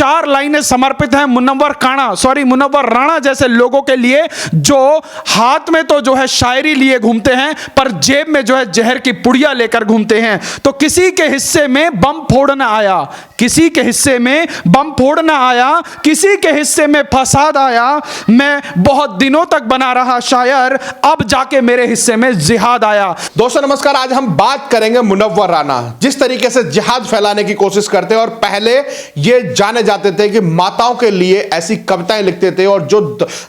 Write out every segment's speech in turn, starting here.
4 लाइनें समर्पित हैं मुनव्वर राणा जैसे लोगों के लिए, जो हाथ में तो जो है शायरी लिए घूमते हैं पर जेब में जो है जहर की पुड़िया लेकर घूमते हैं। तो किसी के हिस्से में बम फोड़ना आया, किसी के हिस्से में बम फोड़ना आया, किसी के हिस्से में फसाद आया। मैं बहुत दिनों तक बना रहा शायर, अब जाके मेरे हिस्से में जिहाद आया। दोस्तों नमस्कार, आज हम बात करेंगे मुनव्वर राणा जिस तरीके से जिहाद फैलाने की कोशिश करते हैं, और पहले ये जाने जाते थे कि माताओं के लिए ऐसी कविताएं लिखते थे और जो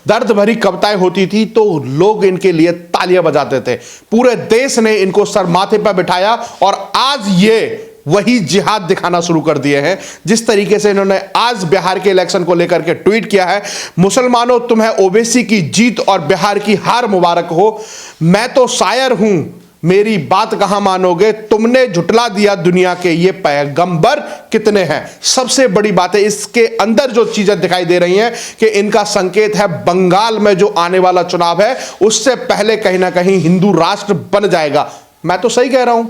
दर्द भरी कविताएं होती थी तो लोग इनके लिए तालियां बजाते थे। पूरे देश ने इनको सर माथे पर बिठाया और आज ये वही जिहाद दिखाना शुरू कर दिए हैं। जिस तरीके से इन्होंने आज बिहार के इलेक्शन को लेकर के ट्वीट किया है, मुसलमानों तुम्हें ओवैसी की जीत और बिहार की हार मुबारक हो, मैं तो शायर हूं, मेरी बात कहां मानोगे, तुमने झुटला दिया दुनिया के ये पैगंबर कितने हैं। सबसे बड़ी बात है, इसके अंदर जो चीजें दिखाई दे रही हैं कि इनका संकेत है बंगाल में जो आने वाला चुनाव है उससे पहले कहीं ना कहीं हिंदू राष्ट्र बन जाएगा। मैं तो सही कह रहा हूं,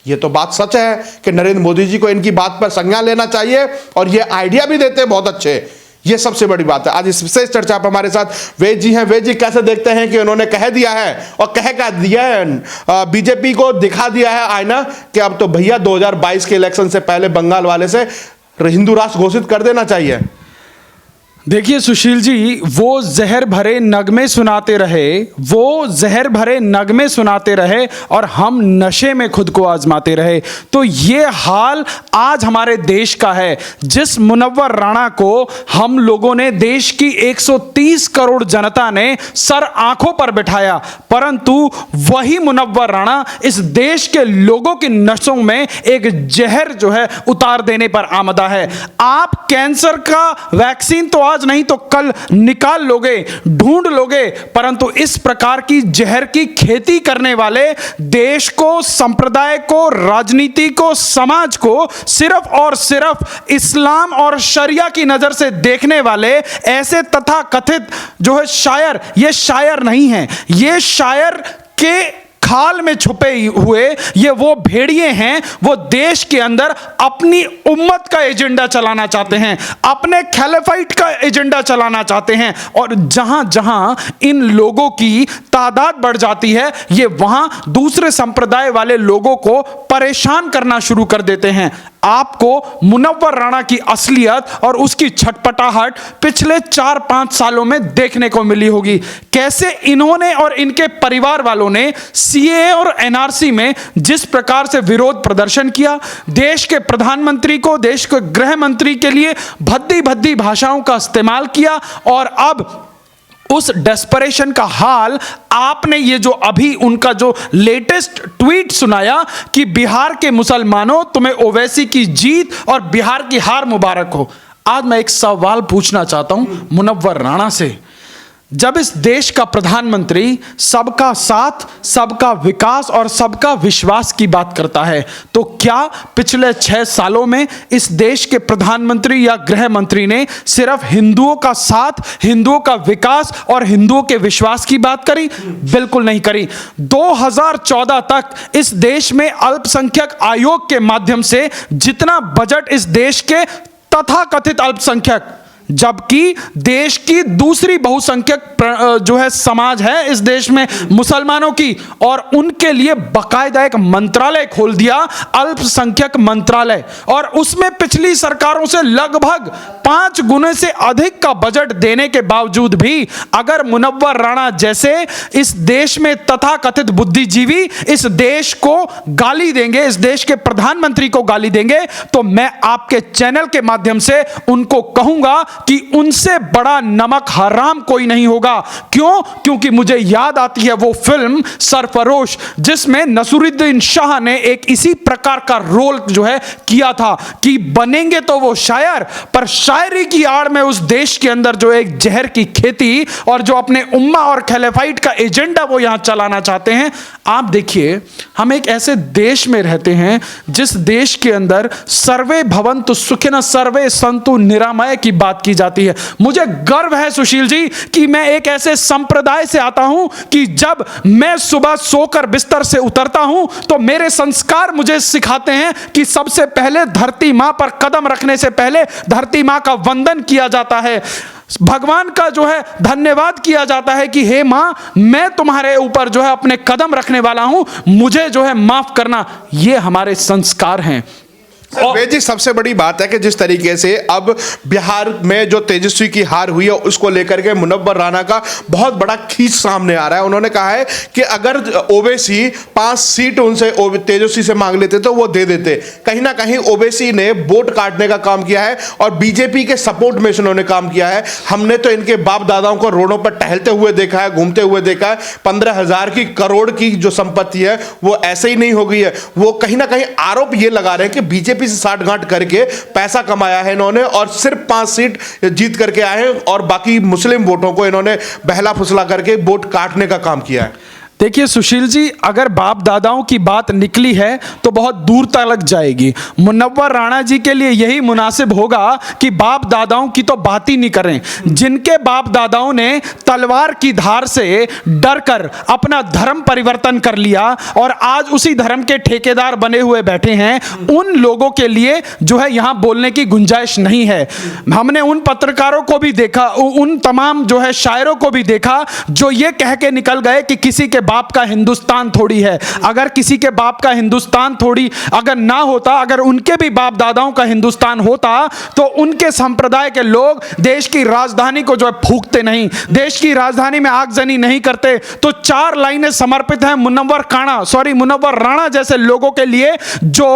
ये तो बात सच है कि नरेंद्र मोदी जी को इनकी बात पर संज्ञान लेना चाहिए और ये आइडिया भी देते हैं बहुत अच्छे। ये सबसे बड़ी बात है। आज इस विशेष चर्चा पर हमारे साथ वेद जी हैं। वेद जी, कैसे देखते हैं कि उन्होंने कह दिया है और कह क्या दिया है, बीजेपी को दिखा दिया है आईना कि अब तो भैया 2022 के इलेक्शन से पहले बंगाल वाले से हिंदू राष्ट्र घोषित कर देना चाहिए। देखिए सुशील जी, वो जहर भरे नगमे सुनाते रहे, वो जहर भरे नगमे सुनाते रहे और हम नशे में खुद को आजमाते रहे। तो ये हाल आज हमारे देश का है। जिस मुनव्वर राणा को हम लोगों ने, देश की 130 करोड़ जनता ने सर आंखों पर बिठाया, परंतु वही मुनव्वर राणा इस देश के लोगों की नसों में एक जहर जो है उतार देने पर आमदा है। आप कैंसर का वैक्सीन तो आज नहीं तो कल निकाल लोगे, ढूंढ लोगे, परंतु इस प्रकार की जहर की खेती करने वाले देश को, संप्रदाय को, राजनीति को, समाज को सिर्फ और सिर्फ इस्लाम और शरिया की नजर से देखने वाले ऐसे तथाकथित जो है शायर, ये शायर नहीं हैं, ये शायर के खाल में छुपे हुए ये वो भेड़िए हैं। वो देश के अंदर अपनी उम्मत का एजेंडा चलाना चाहते हैं, अपने खैलेफाइट का एजेंडा चलाना चाहते हैं, और जहां जहां इन लोगों की तादाद बढ़ जाती है ये वहां दूसरे संप्रदाय वाले लोगों को परेशान करना शुरू कर देते हैं। आपको मुनव्वर राणा की असलियत और उसकी छटपटाहट पिछले 4-5 सालों में देखने को मिली होगी। कैसे इन्होंने और इनके परिवार वालों ने सीएए और एनआरसी में जिस प्रकार से विरोध प्रदर्शन किया, देश के प्रधानमंत्री को, देश के गृह मंत्री के लिए भद्दी भद्दी भाषाओं का इस्तेमाल किया, और अब उस डेस्परेशन का हाल आपने ये जो अभी उनका जो लेटेस्ट ट्वीट सुनाया कि बिहार के मुसलमानों तुम्हें ओवैसी की जीत और बिहार की हार मुबारक हो। आज मैं एक सवाल पूछना चाहता हूं मुनव्वर राणा से। जब इस देश का प्रधानमंत्री सबका साथ, सबका विकास और सबका विश्वास की बात करता है, तो क्या पिछले 6 सालों में इस देश के प्रधानमंत्री या गृह मंत्री ने सिर्फ हिंदुओं का साथ, हिंदुओं का विकास और हिंदुओं के विश्वास की बात करी? बिल्कुल नहीं करी। 2014 तक इस देश में अल्पसंख्यक आयोग के माध्यम से जितना बजट इस देश के तथाकथित अल्पसंख्यक, जबकि देश की दूसरी बहुसंख्यक जो है समाज है इस देश में मुसलमानों की, और उनके लिए बाकायदा एक मंत्रालय खोल दिया, अल्पसंख्यक मंत्रालय, और उसमें पिछली सरकारों से लगभग 5 गुने से अधिक का बजट देने के बावजूद भी अगर मुनव्वर राणा जैसे इस देश में तथाकथित बुद्धिजीवी इस देश को गाली देंगे, इस देश के प्रधानमंत्री को गाली देंगे, तो मैं आपके चैनल के माध्यम से उनको कहूंगा कि उनसे बड़ा नमक हराम कोई नहीं होगा। क्यों? क्योंकि मुझे याद आती है वो फिल्म सरफरोश, जिसमें नसीरुद्दीन शाह ने एक इसी प्रकार का रोल जो है किया था कि बनेंगे तो वो शायर, पर शायरी की आड़ में उस देश के अंदर जो एक जहर की खेती और जो अपने उम्मा और खैलेफाइट का एजेंडा वो यहां चलाना चाहते हैं। आप देखिए, हम एक ऐसे देश में रहते हैं जिस देश के अंदर सर्वे भवन्तु सुखिनः सर्वे सन्तु निरामय की बात की जाती है। मुझे गर्व है सुशील जी कि मैं एक ऐसे संप्रदाय से आता हूं कि जब मैं सुबह सोकर बिस्तर से उतरता हूं तो मेरे संस्कार मुझे सिखाते हैं कि सबसे पहले धरती मां पर कदम रखने से पहले धरती मां का वंदन किया जाता है, भगवान का जो है धन्यवाद किया जाता है कि हे मां, मैं तुम्हारे ऊपर जो है अपने कदम रखने वाला हूं, मुझे जो है माफ करना। ये हमारे संस्कार हैं। वेद जी, सबसे बड़ी बात है कि जिस तरीके से अब बिहार में जो तेजस्वी की हार हुई है उसको लेकर के मुनव्वर राणा का बहुत बड़ा खींच सामने आ रहा है। उन्होंने कहा है कि अगर ओबीसी 5 सीट उनसे तेजस्वी से मांग लेते तो वो दे देते। कहीं ना कहीं ओबीसी ने वोट काटने का काम किया है और बीजेपी के सपोर्ट में इन्होंने काम किया है। हमने तो इनके बाप दादाओं को रोडों पर टहलते हुए देखा है, घूमते हुए देखा है। 15,000 की करोड़ की जो संपत्ति है वो ऐसे ही नहीं हो गई है। वो कहीं ना कहीं आरोप ये लगा रहे हैं कि बीजेपी से साठगांठ करके पैसा कमाया है इन्होंने और सिर्फ 5 सीट जीत करके आए हैं और बाकी मुस्लिम वोटों को इन्होंने बहला फुसला करके वोट काटने का काम किया है। देखिए सुशील जी, अगर बाप दादाओं की बात निकली है तो बहुत दूर तक जाएगी। मुनव्वर राणा जी के लिए यही मुनासिब होगा कि बाप दादाओं की तो बात ही नहीं करें। जिनके बाप दादाओं ने तलवार की धार से डरकर अपना धर्म परिवर्तन कर लिया और आज उसी धर्म के ठेकेदार बने हुए बैठे हैं, उन लोगों के लिए जो है यहां बोलने की गुंजाइश नहीं है। हमने उन पत्रकारों को भी देखा, उन तमाम जो है शायरों को भी देखा जो ये कह के निकल गए कि किसी के बाप का हिंदुस्तान थोड़ी है। अगर किसी के बाप का हिंदुस्तान थोड़ी अगर ना होता, अगर उनके भी बाप दादाओं का हिंदुस्तान होता तो उनके संप्रदाय के लोग देश की राजधानी को जो है फूंकते नहीं, देश की राजधानी में आगजनी नहीं करते। तो 4 लाइनें समर्पित हैं मुनव्वर राणा जैसे लोगों के लिए जो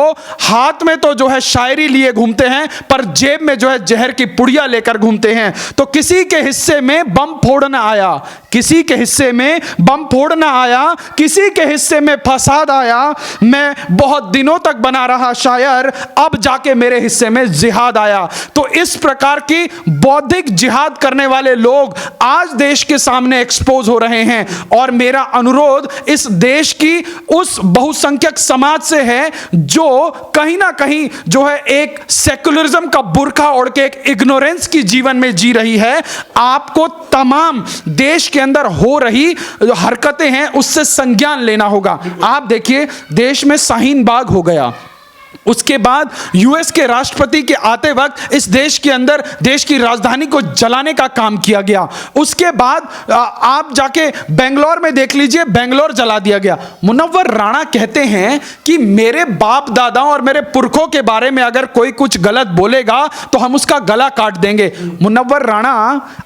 हाथ में तो जो है शायरी लिए घूमते हैं पर जेब में जो है जहर की पुड़िया लेकर घूमते हैं। तो किसी के हिस्से में बम फोड़ना आया, किसी के हिस्से में बम फोड़ना आया, किसी के हिस्से में फसाद आया। मैं बहुत दिनों तक बना रहा शायर, अब जाके मेरे हिस्से में जिहाद आया। तो इस प्रकार की बौद्धिक जिहाद करने वाले लोग आज देश के सामने एक्सपोज हो रहे हैं और मेरा अनुरोध इस देश की उस बहुसंख्यक समाज से है जो कहीं ना कहीं जो है एक सेकुलरिज्म का बुर्का ओढ़ के एक इग्नोरेंस की जीवन में जी रही है। आपको तमाम देश के अंदर हो रही जो हरकतें हैं उससे संज्ञान लेना होगा। आप देखिए, देश में शाहीन बाग हो गया, उसके बाद यूएस के राष्ट्रपति के आते वक्त इस देश के अंदर देश की राजधानी को जलाने का काम किया गया। उसके बाद आप जाके बेंगलोर में देख लीजिए, बेंगलोर जला दिया गया। मुनव्वर राणा कहते हैं कि मेरे बाप दादाओं और मेरे पुरखों के बारे में अगर कोई कुछ गलत बोलेगा तो हम उसका गला काट देंगे। मुनव्वर राणा,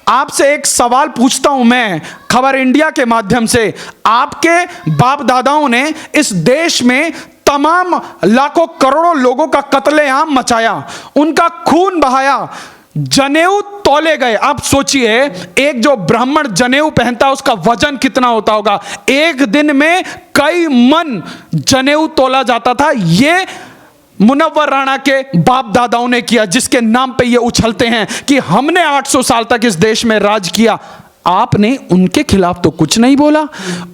आपसे एक सवाल पूछता हूं मैं खबर इंडिया के माध्यम से, आपके बाप दादाओं ने इस देश में तमाम लाखों करोड़ों लोगों का कत्लेआम मचाया, उनका खून बहाया, जनेऊ तौले गए। आप सोचिए, एक जो ब्राह्मण जनेऊ पहनता है उसका वजन कितना होता होगा। एक दिन में कई मन जनेऊ तोला जाता था। ये मुनव्वर राणा के बाप दादाओं ने किया, जिसके नाम पे ये उछलते हैं कि हमने 800 साल तक इस देश में राज किया। आपने उनके खिलाफ तो कुछ नहीं बोला।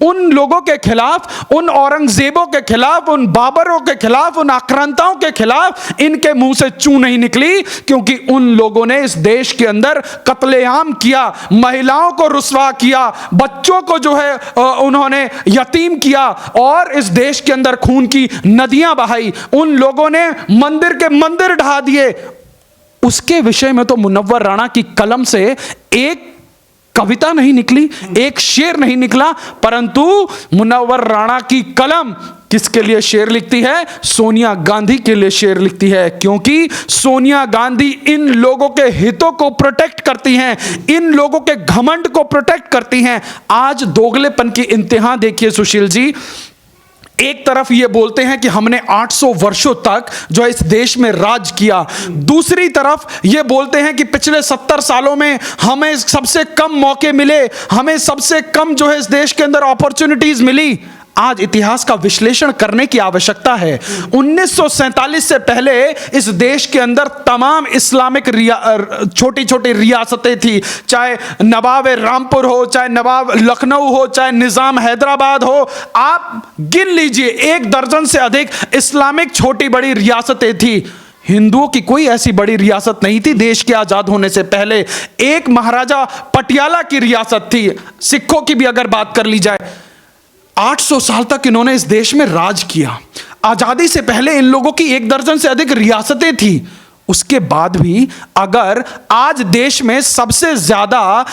उन लोगों के खिलाफ, उन औरंगजेबों के खिलाफ, उन बाबरों के खिलाफ, उन आक्रांताओं के खिलाफ इनके मुंह से चू नहीं निकली, क्योंकि उन लोगों ने इस देश के अंदर कत्लेआम किया, महिलाओं को रुसवा किया, बच्चों को जो है उन्होंने यतीम किया और इस देश के अंदर खून की नदियां बहाई। उन लोगों ने मंदिर के मंदिर ढा दिए। उसके विषय में तो मुनव्वर राणा की कलम से एक कविता नहीं निकली, एक शेर नहीं निकला, परंतु मुनव्वर राणा की कलम किसके लिए शेर लिखती है? सोनिया गांधी के लिए शेर लिखती है, क्योंकि सोनिया गांधी इन लोगों के हितों को प्रोटेक्ट करती हैं, इन लोगों के घमंड को प्रोटेक्ट करती हैं। आज दोगलेपन की इंतहा देखिए सुशील जी, एक तरफ ये बोलते हैं कि हमने 800 वर्षों तक जो है इस देश में राज किया, दूसरी तरफ ये बोलते हैं कि पिछले 70 सालों में हमें सबसे कम मौके मिले, हमें सबसे कम जो है इस देश के अंदर अपॉर्चुनिटीज मिली। आज इतिहास का विश्लेषण करने की आवश्यकता है। 1947 से पहले इस देश के अंदर तमाम इस्लामिक छोटी छोटी रियासतें थी, चाहे नवाब रामपुर हो, चाहे नवाब लखनऊ हो, चाहे निजाम हैदराबाद हो। आप गिन लीजिए, 1 दर्जन से अधिक इस्लामिक छोटी बड़ी रियासतें थी। हिंदुओं की कोई ऐसी बड़ी रियासत नहीं थी देश के आजाद होने से पहले। एक महाराजा पटियाला की रियासत थी। सिखों की भी अगर बात कर ली जाए, 800 साल तक इन्होंने इस देश में राज किया। आजादी से पहले इन लोगों की 1 दर्जन से अधिक रियासतें थी। उसके बाद भी अगर आज देश में सबसे ज्यादा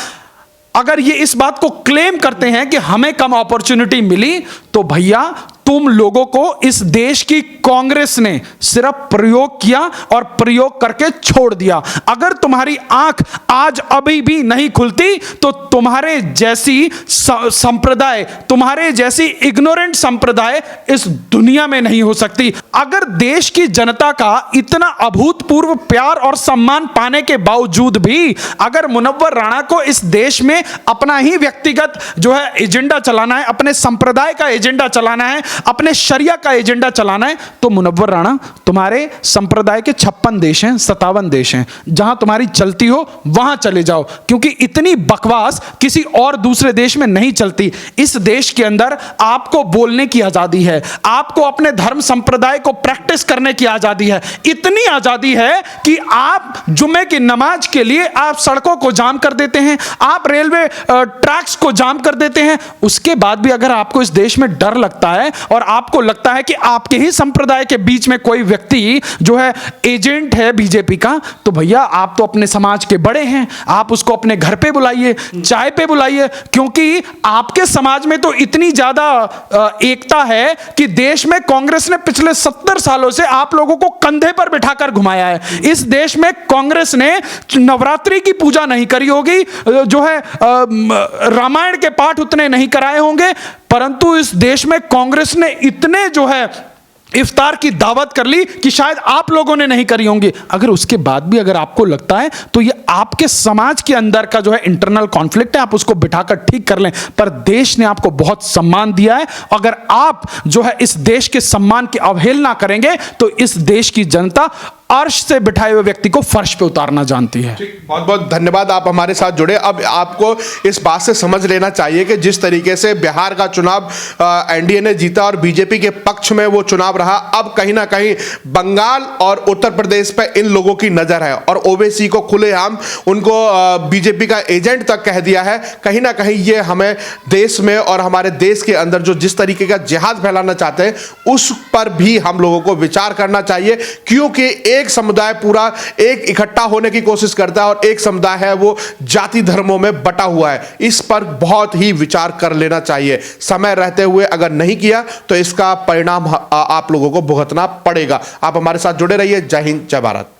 अगर ये इस बात को क्लेम करते हैं कि हमें कम अपॉर्चुनिटी मिली, तो भैया तुम लोगों को इस देश की कांग्रेस ने सिर्फ प्रयोग किया और प्रयोग करके छोड़ दिया। अगर तुम्हारी आंख आज अभी भी नहीं खुलती तो तुम्हारे जैसी संप्रदाय, तुम्हारे जैसी इग्नोरेंट संप्रदाय इस दुनिया में नहीं हो सकती। अगर देश की जनता का इतना अभूतपूर्व प्यार और सम्मान पाने के बावजूद भी अगर मुनव्वर राणा को इस देश में अपना ही व्यक्तिगत जो है एजेंडा चलाना है, अपने संप्रदाय का एजेंडा चलाना है, अपने शरिया का एजेंडा चलाना है, तो मुनव्वर राणा तुम्हारे संप्रदाय के 56 देश हैं, 57 देश हैं, जहां तुम्हारी चलती हो वहां चले जाओ, क्योंकि इतनी बकवास किसी और दूसरे देश में नहीं चलती। इस देश के अंदर आपको बोलने की आजादी है, आपको अपने धर्म संप्रदाय को प्रैक्टिस करने की आजादी है। इतनी आजादी है कि आप जुम्मे की नमाज के लिए आप सड़कों को जाम कर देते हैं, आप रेलवे ट्रैक्स को जाम कर देते हैं। उसके बाद भी अगर आपको इस देश में डर लगता है और आपको लगता है कि आपके ही संप्रदाय के बीच में कोई व्यक्ति जो है एजेंट है बीजेपी का, तो भैया आप तो अपने समाज के बड़े हैं, आप उसको अपने घर पे बुलाइए, चाय पे बुलाइए, क्योंकि आपके समाज में तो इतनी ज्यादा एकता है कि देश में कांग्रेस ने पिछले 70 सालों से आप लोगों को कंधे पर बिठाकर घुमाया है। इस देश में कांग्रेस ने नवरात्रि की पूजा नहीं करी होगी, जो है रामायण के पाठ उतने नहीं कराए होंगे, परंतु इस देश में कांग्रेस ने इतने जो है इफ्तार की दावत कर ली कि शायद आप लोगों ने नहीं करी होंगी। अगर उसके बाद भी अगर आपको लगता है तो ये आपके समाज के अंदर का जो है इंटरनल कॉन्फ्लिक्ट है, आप उसको बिठाकर ठीक कर लें। पर देश ने आपको बहुत सम्मान दिया है, अगर आप जो है इस देश के सम्मान की अवहेलना करेंगे तो इस देश की जनता अर्श से बिठाए हुए व्यक्ति को फर्श पे उतारना जानती है। बहुत बहुत धन्यवाद, आप हमारे साथ जुड़े। अब आपको इस बात से समझ लेना चाहिए कि जिस तरीके से बिहार का चुनाव एनडीए ने जीता और बीजेपी के पक्ष में वो चुनाव रहा, अब कहीं ना कहीं बंगाल और उत्तर प्रदेश पे इन लोगों की नजर है और ओवैसी को खुलेआम उनको बीजेपी का एजेंट तक कह दिया है। कहीं ना कहीं ये हमें देश में और हमारे देश के अंदर जो जिस तरीके का जिहाद फैलाना चाहते हैं उस पर भी हम लोगों को विचार करना चाहिए, क्योंकि एक समुदाय पूरा एक इकट्ठा होने की कोशिश करता है और एक समुदाय है वो जाति धर्मों में बटा हुआ है। इस पर बहुत ही विचार कर लेना चाहिए। समय रहते हुए अगर नहीं किया तो इसका परिणाम आप लोगों को भुगतना पड़ेगा। आप हमारे साथ जुड़े रहिए। जय हिंद, जय भारत।